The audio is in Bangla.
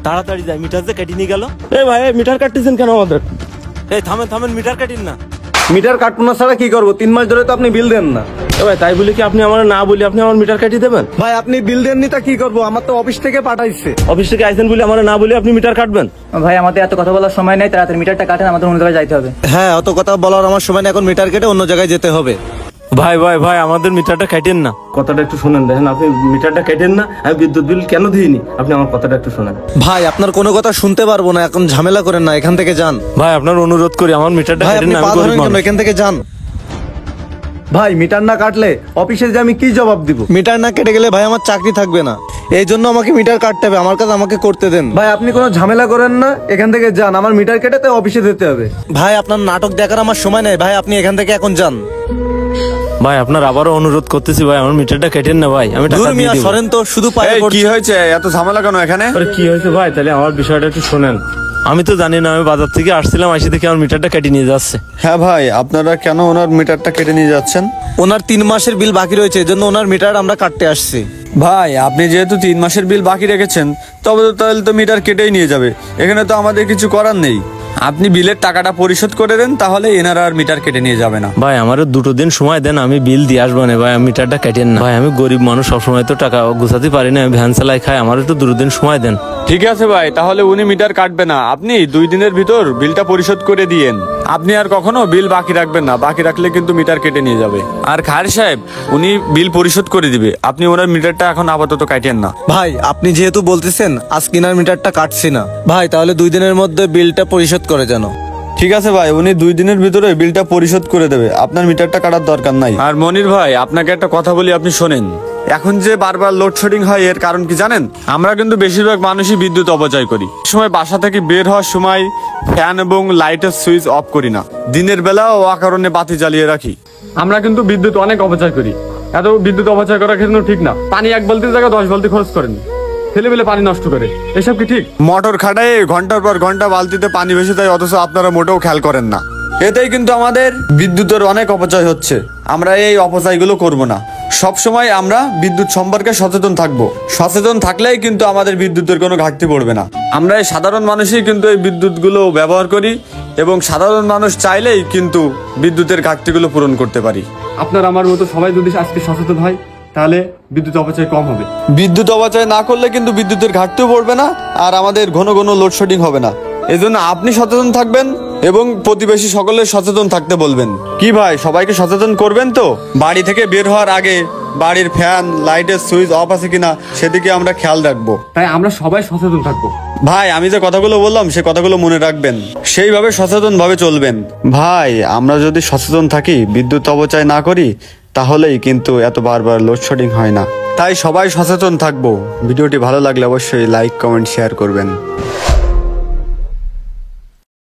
তাড়াতাড়ি যাই, মিটার যে কেটে নিয়ে গেল। এই ভাই মিটার কাটতেছেন কেন আমাদের? এই থামেন থামেন, মিটার কাটিন না। মিটার কাটবো না ছাড়া কি করবো? 3 মাস ধরে তো আপনি বিল দেন না। ভাই তাই বলে কি আপনি আমার না বলি আপনি আমার মিটার কাটিয়ে দেবেন? ভাই আপনি বিল দেননি তা কি করবো? আমার তো অফিস থেকে পাঠাইছে। অফিস থেকে আইছেন বলে আমার না বলে আপনি মিটার কাটবেন? ভাই আমাদের এত কথা বলার সময় নেই, তাড়াতাড়ি মিটারটা কাটেন, আমাদের অন্য জায়গায় যাইতে হবে। হ্যাঁ, অত কথা বলার আমার সময় নেই, এখন মিটার কেটে অন্য জায়গায় যেতে হবে। ভাই ভাই ভাই, আমাদের মিটারটা কাটেন না। কথাটা একটু শুনেন। দেখেন আপনি মিটারটা কেটেন না, আমি বিদ্যুৎ বিল কেন দিইনি, আপনি আমার কথাটা একটু শোনেন। ভাই আপনার কোনো কথা শুনতে পারবো না, এখন ঝামেলা করেন না, এখান থেকে যান। ভাই আপনার অনুরোধ করি, আমার মিটারটা ভাই কাটেন আপনি না, পা আমি গরিব ধরেন কেন? মানুষ। এখান থেকে যান। ভাই মিটার না কাটলে অফিসে যে আমি কি জবাব দিব? মিটার না কেটে গেলে ভাই আমার চাকরি থাকবে না, এই জন্য আমাকে মিটার কাটতে হবে। আমার কাজ আমাকে করতে দেন। ভাই আপনি কোনো ঝামেলা করেন না, এখান থেকে যান, আমার মিটার কেটে তো অফিসে যেতে হবে। ভাই আপনার নাটক দেখার আমার সময় নেই, ভাই আপনি এখান থেকে এখন যান। ভাই আপনার আবারও অনুরোধ করতেছি ভাই, আমার মিটারটা কেটেন না ভাই, আমি টাকা দূর দিয়ে মিয়া দিব। সরেন তো, শুধু পায়ে কি পড়ছে। হয়েছে? এত ঝামেলা কেন এখানে? আরে কি হয়েছে ভাই? তাহলে আমার বিষয়টা একটু শোনেন। আমি তো জানি না, আমি বাজার থেকে আসছিলাম, আসি দেখে আমার মিটারটা কেটে নিয়ে যাচ্ছে। হ্যাঁ ভাই, আপনারা কেন ওনার মিটারটা কেটে নিয়ে যাচ্ছেন? ওনার 3 মাসের বিল বাকি রয়েছে, এজন্য ওনার মিটার আমরা কাটতে আসছি। ভাই আপনি যেহেতু 3 মাসের বিল বাকি রেখেছেন, তবে তো তাহলে তো মিটার কেটেই নিয়ে যাবে, এখানে তো আমাদের কিছু করার নেই। আপনি বিলের টাকাটা পরিশোধ করে দেন, তাহলে এনারা আর মিটার কেটে নিয়ে যাবে না। ভাই আমারও 2 দিন সময় দেন, আমি বিল দিয়ে আসবো না ভাই, আমি মিটারটা কেটেন না ভাই, আমি গরিব মানুষ, সবসময় তো টাকা গুছাতে পারি না, আমি ভ্যান চালাই খাই, আমার একটু 2 দিন সময় দেন। ঠিক আছে ভাই, তাহলে উনি মিটার কাটবে না, আপনি 2 দিনের ভিতর বিলটা পরিশোধ করে দিয়েন। আপনি আর কখনো বিল বাকি রাখবেন না, বাকি রাখলে কিন্তু মিটার কেটে নিয়ে যাবে। আর খায়ের সাহেব উনি বিল পরিশোধ করে দিবে, আপনি ওনার মিটারটা এখন আপাতত কাটেন না। ভাই আপনি যেহেতু বলতেছেন আজ কিনার মিটারটা কাটছি না, ভাই তাহলে 2 দিনের মধ্যে বিলটা পরিশোধ করে যেন। ঠিক আছে ভাই, উনি 2 দিনের ভিতরে বিলটা পরিশোধ করে দেবে, আপনার মিটারটা কাটার দরকার নাই। আর মনির ভাই আপনাকে একটা কথা বলি, আপনি শোনেন। এখন যে বারবার লোডশেডিং হয় এর কারণ কি জানেন? আমরা কিন্তু বেশিরভাগ মানুষই বিদ্যুৎ অপচয় করি। সময় বাসা থেকে বের হওয়ার সময় ফ্যান এবং লাইটের সুইচ অফ করি না, দিনের বেলাও অকারণে বাতি জ্বালিয়ে রাখি। আমরা কিন্তু বিদ্যুৎ অনেক অপচয় করি, এত বিদ্যুৎ অপচয় করা কিন্তু ঠিক না। পানি 1 বালতির জায়গায় 10 বালতি খরচ করেন, ফেলে ফেলে পানি নষ্ট করে, এসব কি ঠিক? মোটর খাটায় ঘন্টার পর ঘন্টা বালতিতে পানি ভেসে যায়, অথচ আপনারা মোটেও খেয়াল করেন না। এতেই কিন্তু আমাদের বিদ্যুতের অনেক অপচয় হচ্ছে। আমরা এই অপচয়গুলো করব না, সব সময় আমরা বিদ্যুৎ সম্পর্কে সচেতন থাকব। সচেতন থাকলেই কিন্তু আমাদের বিদ্যুতের কোনো ঘাটতি পড়বে না। আমরা এই সাধারণ মানুষই কিন্তু এই বিদ্যুৎগুলো ব্যবহার করি, এবং সাধারণ মানুষ চাইলেই কিন্তু বিদ্যুতের ঘাটতিগুলো পূরণ করতে পারি। আপনার আমার মতো সবাই যদি আজকে সচেতন হয়, তাহলে বিদ্যুৎ অপচয় কম হবে। বিদ্যুৎ অপচয় না করলে কিন্তু বিদ্যুতের ঘাটতিও পড়বে না, আর আমাদের ঘন ঘন লোডশেডিং হবে না। এজন্য আপনি সচেতন থাকবেন এবং প্রতিবেশী সকলের সচেতন থাকতে বলবেন। কি ভাই, সবাইকে সচেতন করবেন তো? বাড়ি থেকে বের হওয়ার আগে বাড়ির ফ্যান লাইটের সুইচ অফ আছে কিনা সেদিকে আমরা খেয়াল রাখবো। তাই আমরা সবাই সচেতন থাকবো। ভাই আমি যে কথাগুলো বললাম সে কথাগুলো মনে রাখবেন, সেইভাবে সচেতন ভাবে চলবেন। ভাই আমরা যদি সচেতন থাকি, বিদ্যুৎ অপচয় না করি, তাহলেই কিন্তু এত বারবার লোডশেডিং হয় না। তাই সবাই সচেতন থাকবো। ভিডিওটি ভালো লাগলে অবশ্যই লাইক কমেন্ট শেয়ার করবেন।